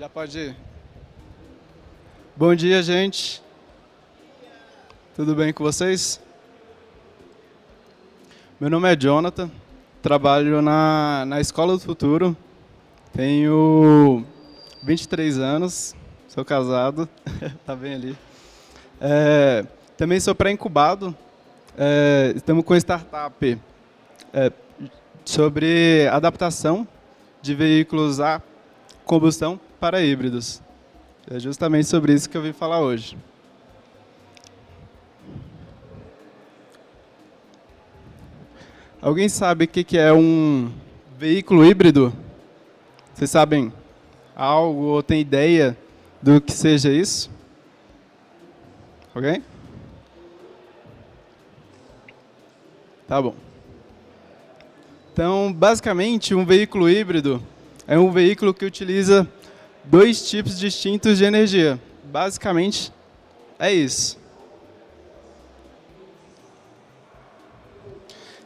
Já pode ir. Bom dia, gente. Tudo bem com vocês? Meu nome é Jonathan, trabalho na Escola do Futuro, tenho 23 anos, sou casado, tá bem ali. Também sou pré-incubado, estamos com startup sobre adaptação de veículos a combustão para híbridos. É justamente sobre isso que eu vim falar hoje. Alguém sabe o que é um veículo híbrido? Vocês sabem algo ou tem ideia do que seja isso? Alguém? Tá bom. Então, basicamente, um veículo híbrido é um veículo que utiliza dois tipos distintos de energia. Basicamente, é isso.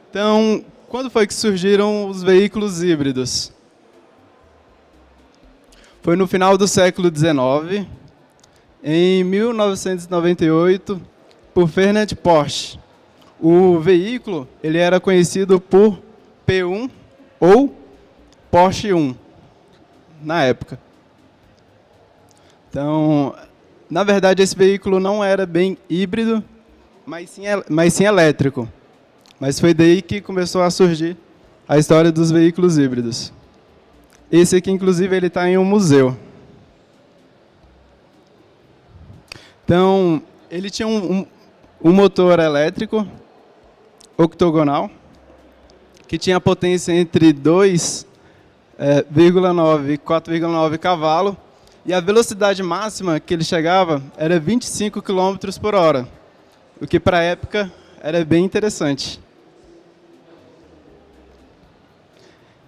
Então, quando foi que surgiram os veículos híbridos? Foi no final do século XIX, em 1998, por Ferdinand Porsche. O veículo ele era conhecido por P1 ou Porsche 1, na época. Então, na verdade, esse veículo não era bem híbrido, mas sim elétrico. Mas foi daí que começou a surgir a história dos veículos híbridos. Esse aqui, inclusive, ele está em um museu. Então, ele tinha um motor elétrico octogonal, que tinha potência entre 2,9 e 4,9 cavalos, e a velocidade máxima que ele chegava era 25 km por hora, o que para a época era bem interessante.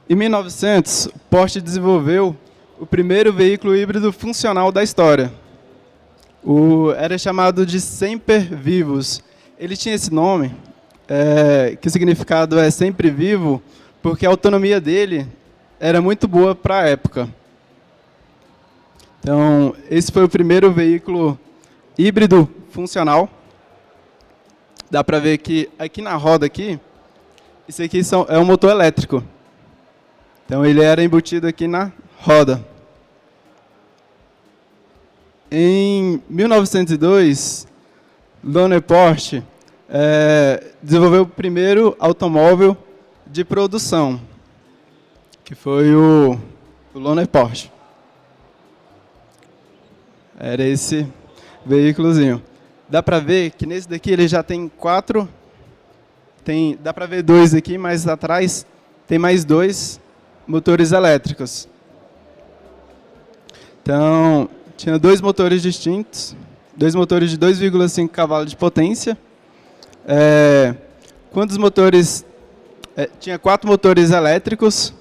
Em 1900, Porsche desenvolveu o primeiro veículo híbrido funcional da história. Era chamado de Semper Vivus. Ele tinha esse nome, que o significado é sempre vivo, porque a autonomia dele era muito boa para a época. Então, esse foi o primeiro veículo híbrido funcional. Dá para ver que aqui na roda, isso aqui é um motor elétrico. Então, ele era embutido aqui na roda. Em 1902, Lone Porsche desenvolveu o primeiro automóvel de produção, que foi o Lone Porsche. Era esse veículozinho. Dá para ver que nesse daqui ele já tem 4. Dá para ver 2 aqui, mas atrás tem mais 2 motores elétricos. Então, tinha 2 motores distintos, 2 motores de 2,5 cavalos de potência. Quantos motores? Tinha 4 motores elétricos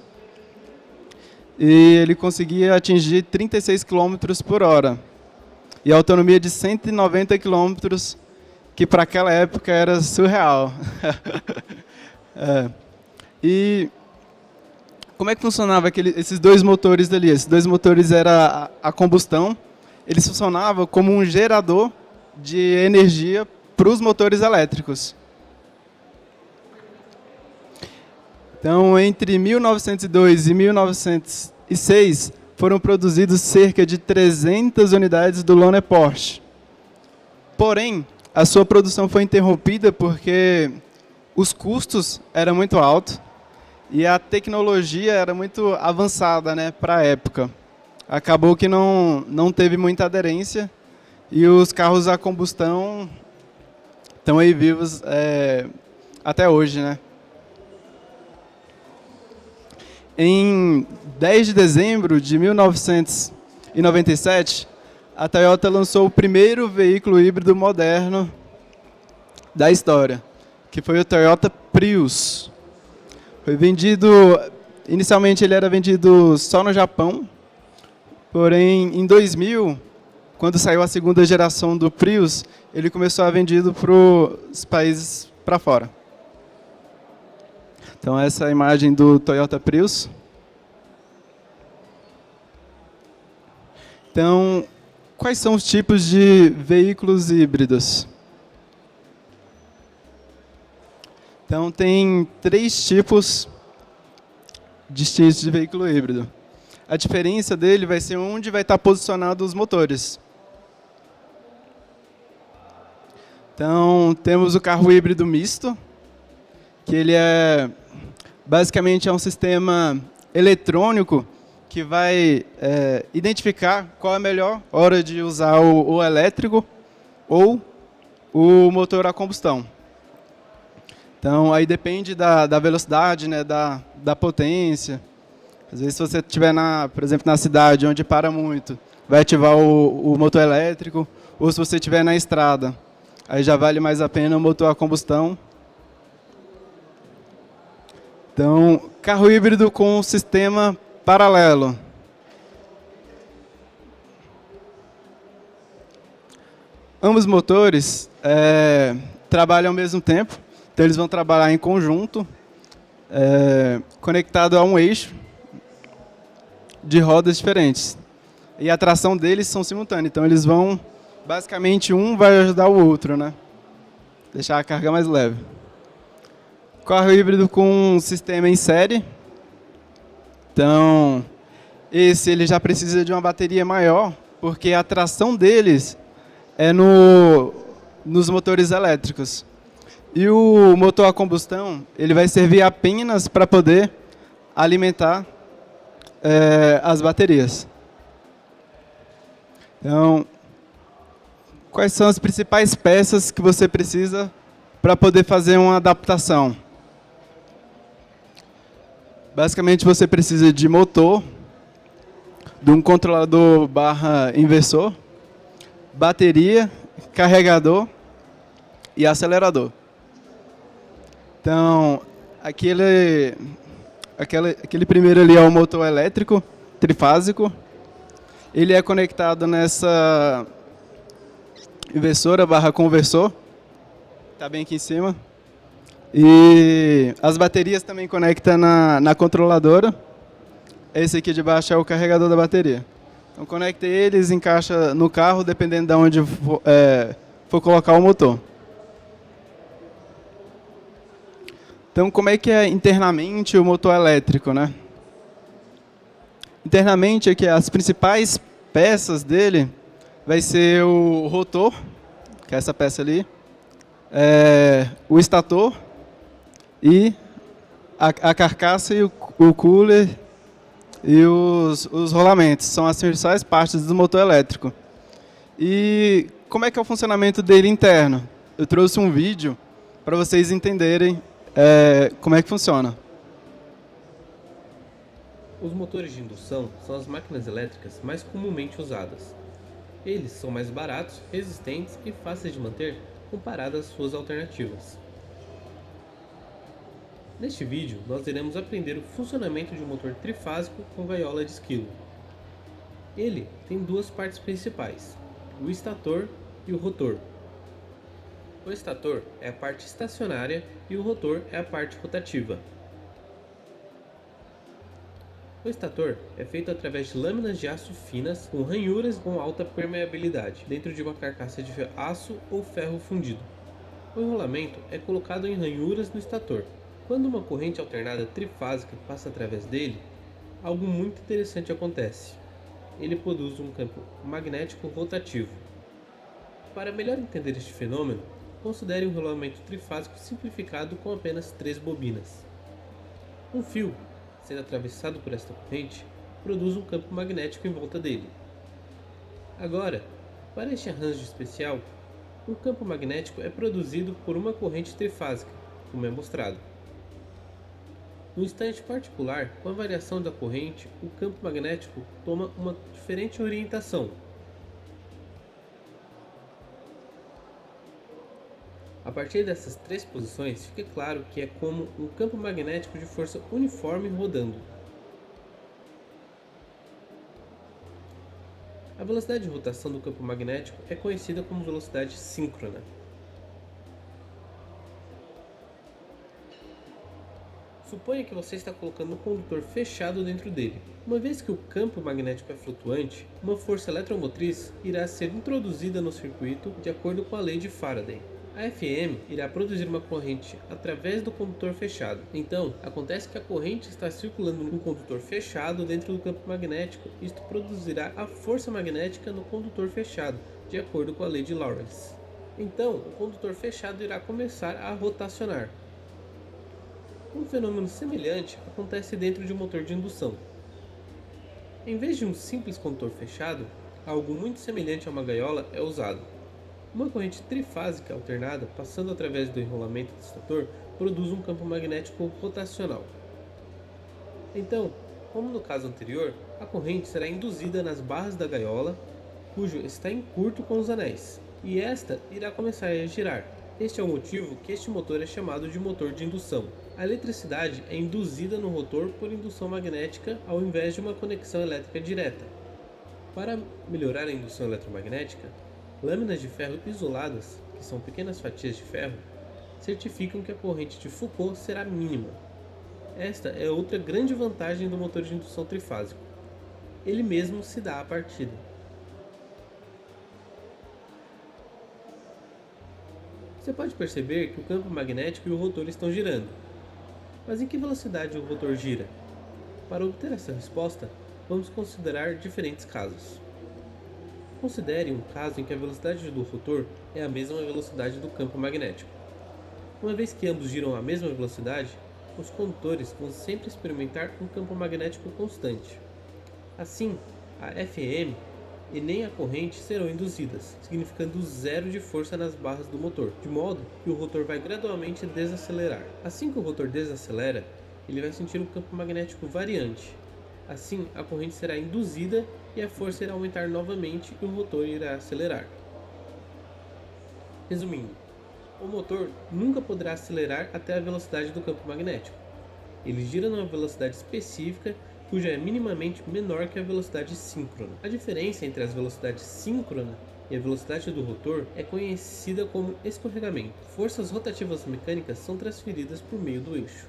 e ele conseguia atingir 36 km por hora. E a autonomia de 190 km, que para aquela época era surreal. E como é que funcionava esses 2 motores ali? Esses 2 motores era a combustão. Eles funcionavam como um gerador de energia para os motores elétricos. Então, entre 1902 e 1906, foram produzidos cerca de 300 unidades do Lone Porsche. Porém, a sua produção foi interrompida porque os custos eram muito altos e a tecnologia era muito avançada, né, para a época. Acabou que não teve muita aderência e os carros a combustão estão aí vivos até hoje, né? Em 10 de dezembro de 1997, a Toyota lançou o primeiro veículo híbrido moderno da história, que foi o Toyota Prius. Foi vendido, inicialmente ele era vendido só no Japão, porém em 2000, quando saiu a segunda geração do Prius, ele começou a ser vendido para os países para fora. Então essa é a imagem do Toyota Prius. Então, quais são os tipos de veículos híbridos? Então, tem 3 tipos distintos de veículo híbrido. A diferença dele vai ser onde vai estar posicionado os motores. Então, temos o carro híbrido misto, que ele basicamente é um sistema eletrônico que vai identificar qual é a melhor hora de usar o elétrico ou o motor a combustão. Então, aí depende da velocidade, né, da potência. Às vezes, se você estiver, por exemplo, na cidade, onde para muito, vai ativar o motor elétrico, ou se você estiver na estrada, aí já vale mais a pena o motor a combustão. Então, carro híbrido com sistema paralelo. Ambos motores trabalham ao mesmo tempo, então eles vão trabalhar em conjunto, conectado a um eixo de rodas diferentes. E a tração deles são simultâneas, então eles vão, basicamente, um vai ajudar o outro, né? Deixar a carga mais leve. Carro híbrido com sistema em série. Então, ele já precisa de uma bateria maior, porque a tração deles é nos motores elétricos. E o motor a combustão, ele vai servir apenas para poder alimentar as baterias. Então, quais são as principais peças que você precisa para poder fazer uma adaptação? Basicamente, você precisa de motor, de um controlador / inversor, bateria, carregador e acelerador. Então, aquele primeiro ali é o motor elétrico trifásico. Ele é conectado nessa inversora / conversor. Está bem aqui em cima. E as baterias também conectam na controladora. Esse aqui de baixo é o carregador da bateria. Então, conecta eles, encaixa no carro, dependendo de onde for colocar o motor. Então, como é que é internamente o motor elétrico, né? Internamente, aqui, as principais peças dele vai ser o rotor, que é essa peça ali, o estator e a carcaça e o cooler e os rolamentos. São as principais partes do motor elétrico. E como é que é o funcionamento dele interno? Eu trouxe um vídeo para vocês entenderem como é que funciona. Os motores de indução são as máquinas elétricas mais comumente usadas. Eles são mais baratos, resistentes e fáceis de manter comparado às suas alternativas. Neste vídeo, nós iremos aprender o funcionamento de um motor trifásico com gaiola de esquilo. Ele tem 2 partes principais, o estator e o rotor. O estator é a parte estacionária e o rotor é a parte rotativa. O estator é feito através de lâminas de aço finas com ranhuras com alta permeabilidade dentro de uma carcaça de aço ou ferro fundido. O enrolamento é colocado em ranhuras no estator. Quando uma corrente alternada trifásica passa através dele, algo muito interessante acontece. Ele produz um campo magnético rotativo. Para melhor entender este fenômeno, considere um rolamento trifásico simplificado com apenas 3 bobinas. Um fio, sendo atravessado por esta corrente, produz um campo magnético em volta dele. Agora, para este arranjo especial, um campo magnético é produzido por uma corrente trifásica, como é mostrado. No instante particular, com a variação da corrente, o campo magnético toma uma diferente orientação. A partir dessas 3 posições, fica claro que é como um campo magnético de força uniforme rodando. A velocidade de rotação do campo magnético é conhecida como velocidade síncrona. Suponha que você está colocando um condutor fechado dentro dele. Uma vez que o campo magnético é flutuante, uma força eletromotriz irá ser introduzida no circuito de acordo com a lei de Faraday. A FM irá produzir uma corrente através do condutor fechado. Então, acontece que a corrente está circulando no condutor fechado dentro do campo magnético. Isto produzirá a força magnética no condutor fechado, de acordo com a lei de Lorentz. Então, o condutor fechado irá começar a rotacionar. Um fenômeno semelhante acontece dentro de um motor de indução. Em vez de um simples condutor fechado, algo muito semelhante a uma gaiola é usado. Uma corrente trifásica alternada, passando através do enrolamento do estator, produz um campo magnético rotacional. Então, como no caso anterior, a corrente será induzida nas barras da gaiola, cujo está em curto com os anéis, e esta irá começar a girar. Este é o motivo que este motor é chamado de motor de indução. A eletricidade é induzida no rotor por indução magnética ao invés de uma conexão elétrica direta. Para melhorar a indução eletromagnética, lâminas de ferro isoladas, que são pequenas fatias de ferro, certificam que a corrente de Foucault será mínima. Esta é outra grande vantagem do motor de indução trifásico. Ele mesmo se dá a partida. Você pode perceber que o campo magnético e o rotor estão girando. Mas em que velocidade o rotor gira? Para obter essa resposta, vamos considerar diferentes casos. Considere um caso em que a velocidade do rotor é a mesma velocidade do campo magnético. Uma vez que ambos giram à mesma velocidade, os condutores vão sempre experimentar um campo magnético constante. Assim, a FM e nem a corrente serão induzidas, significando zero de força nas barras do motor, de modo que o rotor vai gradualmente desacelerar. Assim que o rotor desacelera, ele vai sentir um campo magnético variante. Assim, a corrente será induzida e a força irá aumentar novamente e o rotor irá acelerar. Resumindo, o motor nunca poderá acelerar até a velocidade do campo magnético. Ele gira numa velocidade específica, cuja é minimamente menor que a velocidade síncrona. A diferença entre as velocidades síncrona e a velocidade do rotor é conhecida como escorregamento. Forças rotativas mecânicas são transferidas por meio do eixo.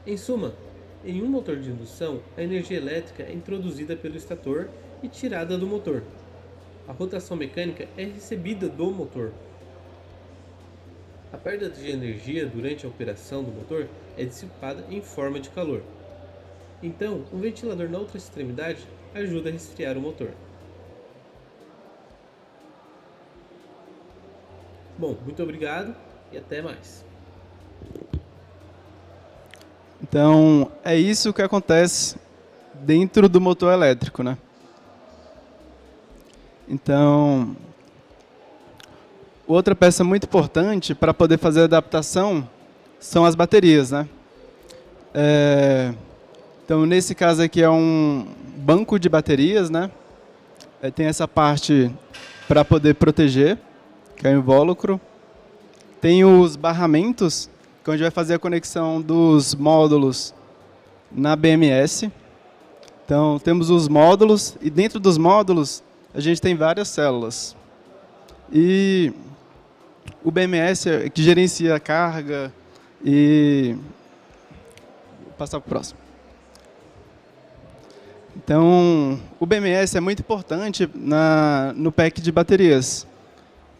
Em suma, em um motor de indução, a energia elétrica é introduzida pelo estator e tirada do motor. A rotação mecânica é recebida do motor. A perda de energia durante a operação do motor é dissipada em forma de calor. Então, um ventilador na outra extremidade ajuda a resfriar o motor. Bom, muito obrigado e até mais. Então, é isso que acontece dentro do motor elétrico, né? Então, outra peça muito importante para poder fazer a adaptação são as baterias, né? Então, nesse caso aqui é um banco de baterias, né? Tem essa parte para poder proteger, que é o invólucro. Tem os barramentos, que é onde vai fazer a conexão dos módulos na BMS. Então, temos os módulos, e dentro dos módulos, a gente tem várias células. E o BMS é que gerencia a carga e... Vou passar para o próximo. Então, o BMS é muito importante no pack de baterias,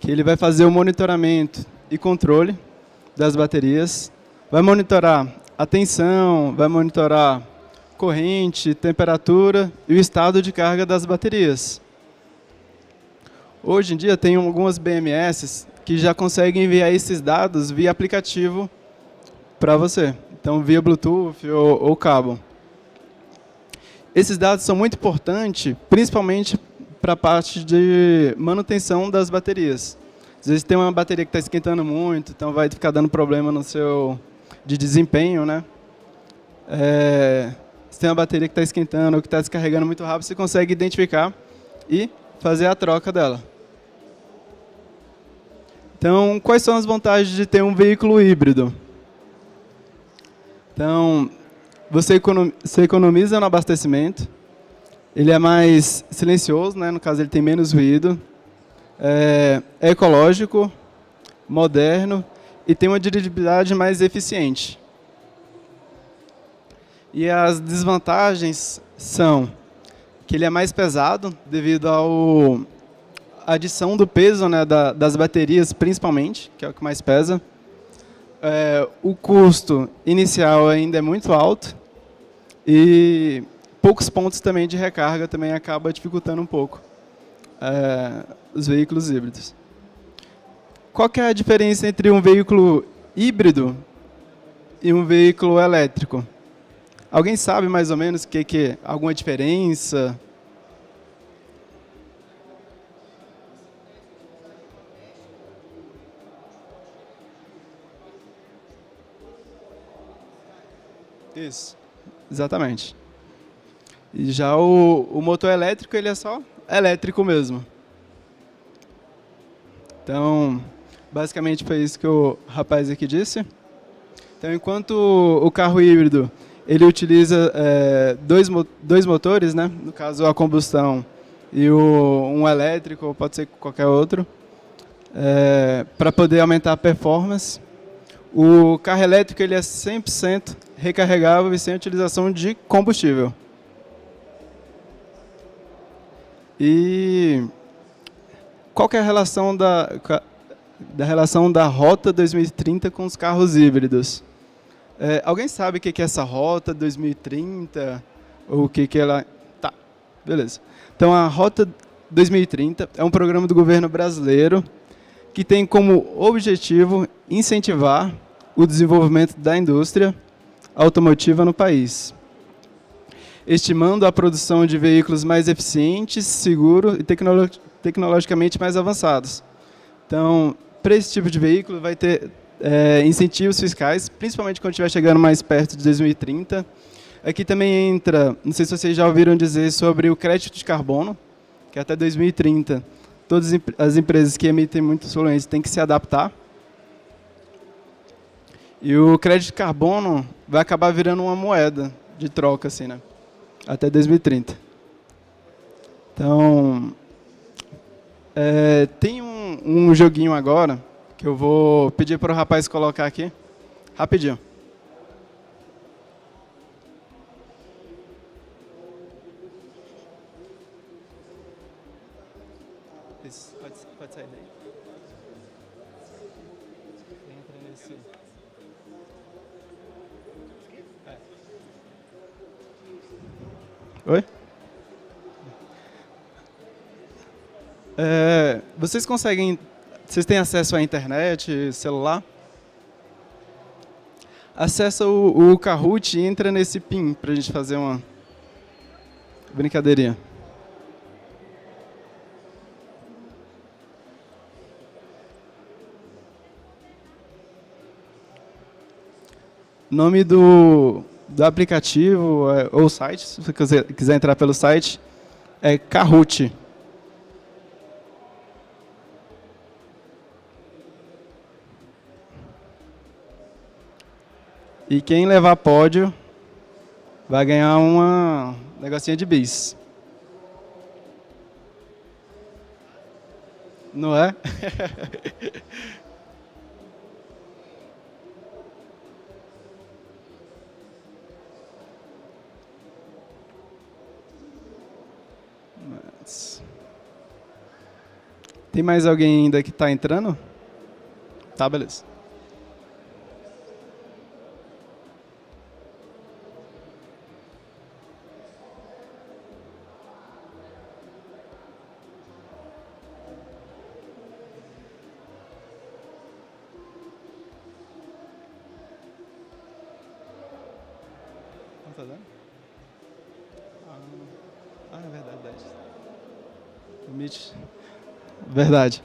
que ele vai fazer o monitoramento e controle das baterias, vai monitorar a tensão, vai monitorar corrente, temperatura e o estado de carga das baterias. Hoje em dia tem algumas BMS que já conseguem enviar esses dados via aplicativo para você, então via Bluetooth ou cabo. Esses dados são muito importantes, principalmente para a parte de manutenção das baterias. Às vezes tem uma bateria que está esquentando muito, então vai ficar dando problema no seu de desempenho, né? Se tem uma bateria que está esquentando ou que está descarregando muito rápido, você consegue identificar e fazer a troca dela. Então, quais são as vantagens de ter um veículo híbrido? Então, você economiza no abastecimento, ele é mais silencioso, né? No caso ele tem menos ruído, é ecológico, moderno e tem uma dirigibilidade mais eficiente. E as desvantagens são que ele é mais pesado devido à adição do peso, né, das baterias, principalmente, que é o que mais pesa. O custo inicial ainda é muito alto e poucos pontos também de recarga também acaba dificultando um pouco os veículos híbridos. Qual que é a diferença entre um veículo híbrido e um veículo elétrico? Alguém sabe mais ou menos alguma diferença? Isso, exatamente. E já o motor elétrico, ele é só elétrico mesmo. Então, basicamente foi isso que o rapaz aqui disse. Então, enquanto o carro híbrido ele utiliza dois motores, né? No caso a combustão e um elétrico, ou pode ser qualquer outro, para poder aumentar a performance. O carro elétrico ele é 100% recarregável e sem utilização de combustível. E qual que é a relação relação da Rota 2030 com os carros híbridos? Alguém sabe o que é essa Rota 2030? Ou o que ela... Tá, beleza. Então, a Rota 2030 é um programa do governo brasileiro que tem como objetivo incentivar o desenvolvimento da indústria automotiva no país, estimando a produção de veículos mais eficientes, seguros e tecnologicamente mais avançados. Então, para esse tipo de veículo, vai ter incentivos fiscais, principalmente quando estiver chegando mais perto de 2030. Aqui também entra, não sei se vocês já ouviram dizer sobre o crédito de carbono, que até 2030, todas as empresas que emitem muitos poluentes têm que se adaptar. E o crédito de carbono vai acabar virando uma moeda de troca, assim, né? Até 2030. Então, tem um joguinho agora que eu vou pedir para o rapaz colocar aqui, rapidinho. Isso, pode sair daí. Entra nesse... Oi? Vocês têm acesso à internet, celular? Acessa o Kahoot e entra nesse PIN para a gente fazer uma brincadeirinha. Nome do aplicativo ou site, se você quiser entrar pelo site, é Kahoot. E quem levar pódio vai ganhar uma negocinha de bis. Não é? Tem mais alguém ainda que está entrando? Tá, beleza. Não tá dando? É verdade. O Meet. Verdade.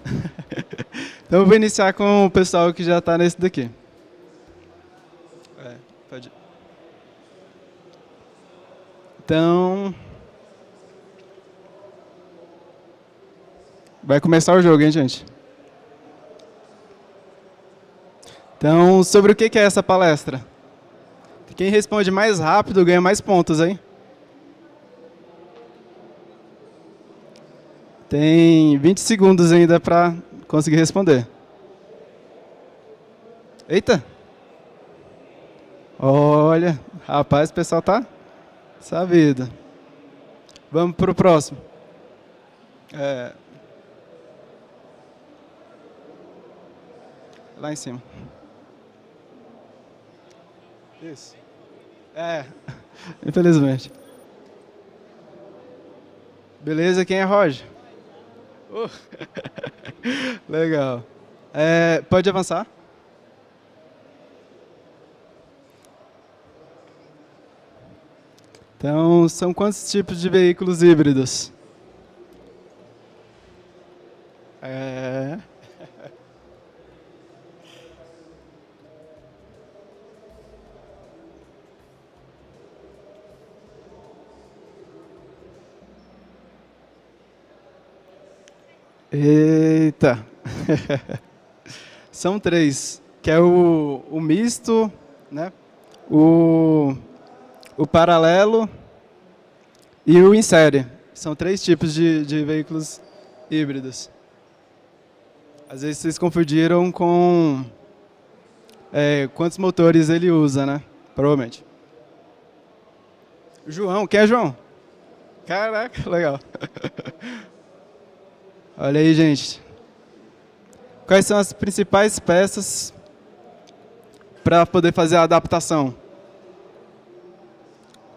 Então eu vou iniciar com o pessoal que já está nesse daqui. Pode ir. Então, vai começar o jogo, hein, gente? Então, sobre o que é essa palestra? Quem responde mais rápido ganha mais pontos, hein? Tem 20 segundos ainda para conseguir responder. Eita! Olha, rapaz, o pessoal tá sabido. Vamos para o próximo. Lá em cima. Isso. Infelizmente. Beleza, quem é Roger? Legal. Pode avançar? Então, são quantos tipos de veículos híbridos? Eita! São três, que é o misto, né? O paralelo e o em série. São três tipos de veículos híbridos. Às vezes vocês confundiram com quantos motores ele usa, né? Provavelmente. João, quem é João? Caraca, legal. Olha aí, gente. Quais são as principais peças para poder fazer a adaptação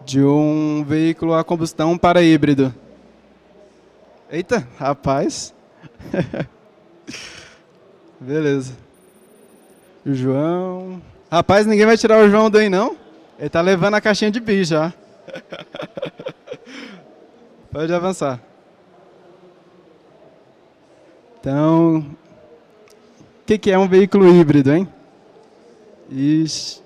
de um veículo a combustão para híbrido? Eita, rapaz. Beleza. O João. Rapaz, ninguém vai tirar o João daí, não? Ele tá levando a caixinha de bicho já. Pode avançar. Então, o que é um veículo híbrido, hein? Ixi.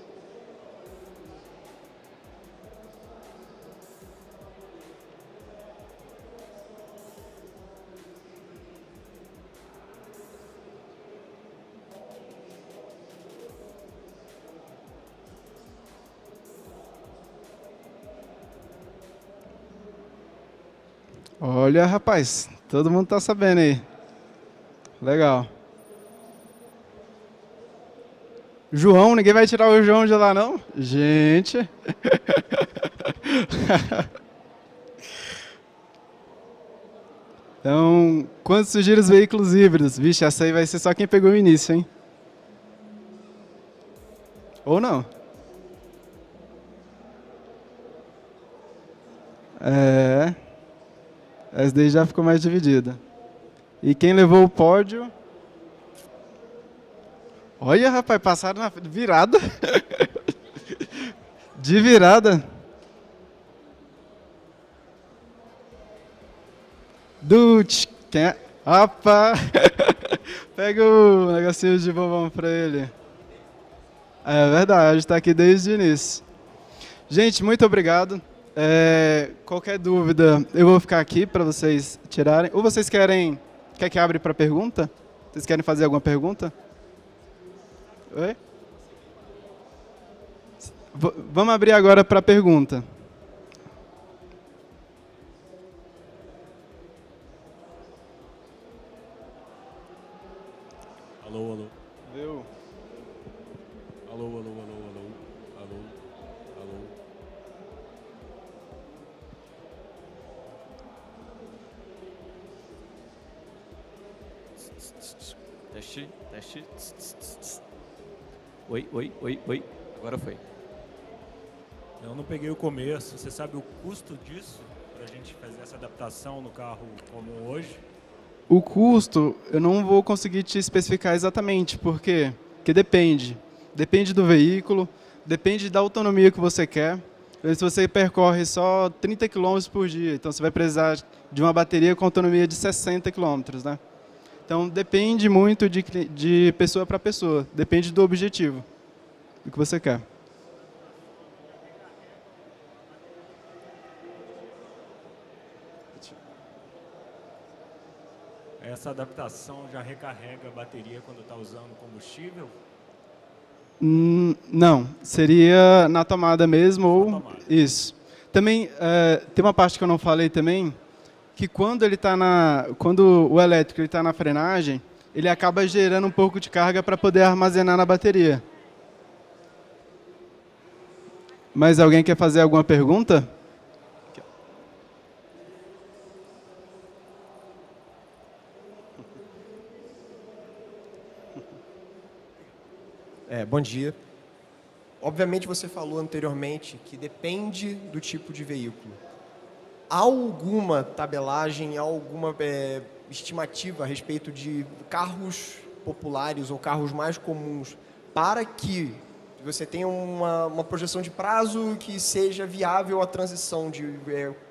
Olha, rapaz, todo mundo tá sabendo aí. Legal. João, ninguém vai tirar o João de lá, não? Gente. Então, quando surgirem os veículos híbridos? Vixe, essa aí vai ser só quem pegou o início, hein? Ou não? Essa daí já ficou mais dividida. E quem levou o pódio? Olha, rapaz, passaram na virada. De virada. Dutch. Quem é? Rapaz. Pega o negocinho de bombom pra ele. É verdade, está aqui desde o início. Gente, muito obrigado. Qualquer dúvida, eu vou ficar aqui para vocês tirarem. Ou vocês querem... Quer que abre para pergunta? Vocês querem fazer alguma pergunta? Oi? Vamos abrir agora para pergunta. Alô, alô. Viu? Alô, alô, alô, alô, alô, alô. Teste, teste. Oi, oi, oi, oi. Agora foi. Eu não peguei o começo. Você sabe o custo disso para a gente fazer essa adaptação no carro como hoje? O custo, eu não vou conseguir te especificar exatamente, por quê? Porque depende. Depende do veículo, depende da autonomia que você quer. Se você percorre só 30 km por dia, então você vai precisar de uma bateria com autonomia de 60 km, né? Então, depende muito de pessoa para pessoa, depende do objetivo, do que você quer. Essa adaptação já recarrega a bateria quando está usando combustível? Não, seria na tomada mesmo ou tomada. Isso. Também tem uma parte que eu não falei também, que quando o elétrico está na frenagem, ele acaba gerando um pouco de carga para poder armazenar na bateria. Mais alguém quer fazer alguma pergunta? Bom dia. Obviamente você falou anteriormente que depende do tipo de veículo. Há alguma tabelagem, há alguma estimativa a respeito de carros populares ou carros mais comuns para que você tenha uma projeção de prazo que seja viável a transição de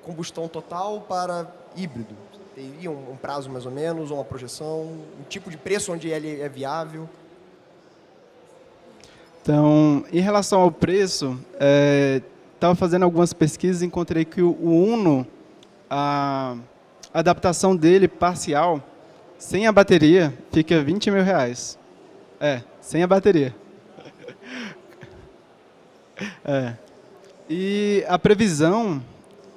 combustão total para híbrido? Teria um prazo mais ou menos, ou uma projeção, um tipo de preço onde ele é viável? Então, em relação ao preço, estava fazendo algumas pesquisas e encontrei que o Uno, a adaptação dele parcial, sem a bateria, fica R$20 mil. Sem a bateria. E a previsão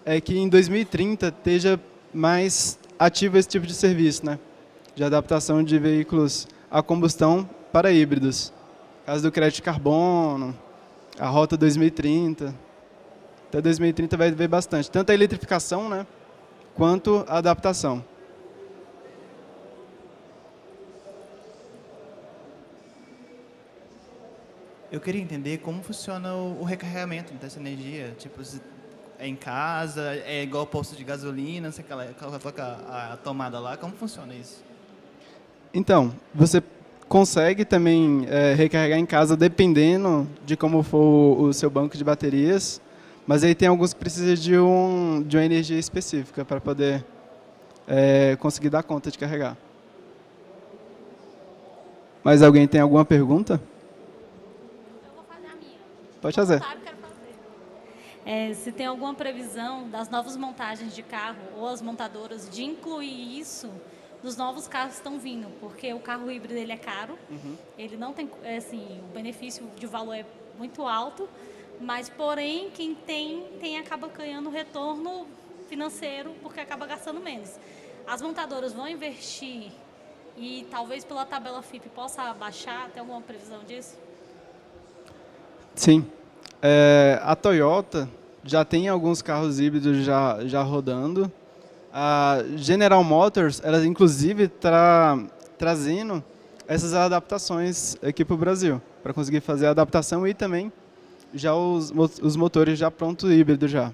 é que em 2030 esteja mais ativo esse tipo de serviço, né? De adaptação de veículos a combustão para híbridos. Caso do crédito de carbono, a Rota 2030. Até 2030 vai ver bastante. Tanto a eletrificação, né, quanto a adaptação. Eu queria entender como funciona o recarregamento dessa energia. Tipo, é em casa, é igual posto de gasolina, você coloca a tomada lá. Como funciona isso? Então, você consegue também recarregar em casa, dependendo de como for o seu banco de baterias, mas aí tem alguns que precisam de uma energia específica para poder conseguir dar conta de carregar. Mais alguém tem alguma pergunta? Eu vou fazer a minha. Pode fazer. Quero fazer. Se tem alguma previsão das novas montagens de carro ou as montadoras de incluir isso dos novos carros que estão vindo, porque o carro híbrido ele é caro, ele não tem, assim, o benefício de valor é muito alto, mas porém quem tem acaba ganhando retorno financeiro porque acaba gastando menos. As montadoras vão investir e talvez pela tabela FIPE possa baixar, tem alguma previsão disso? Sim. A Toyota já tem alguns carros híbridos já rodando. A General Motors, ela inclusive está trazendo essas adaptações aqui para o Brasil, para conseguir fazer a adaptação e também já os motores já pronto híbrido já.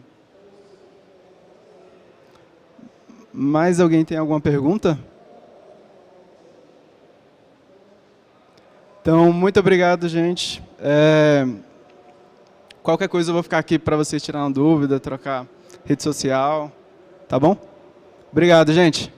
Mais alguém tem alguma pergunta? Então, muito obrigado, gente. Qualquer coisa eu vou ficar aqui para vocês tirar uma dúvida, trocar rede social, tá bom? Obrigado, gente.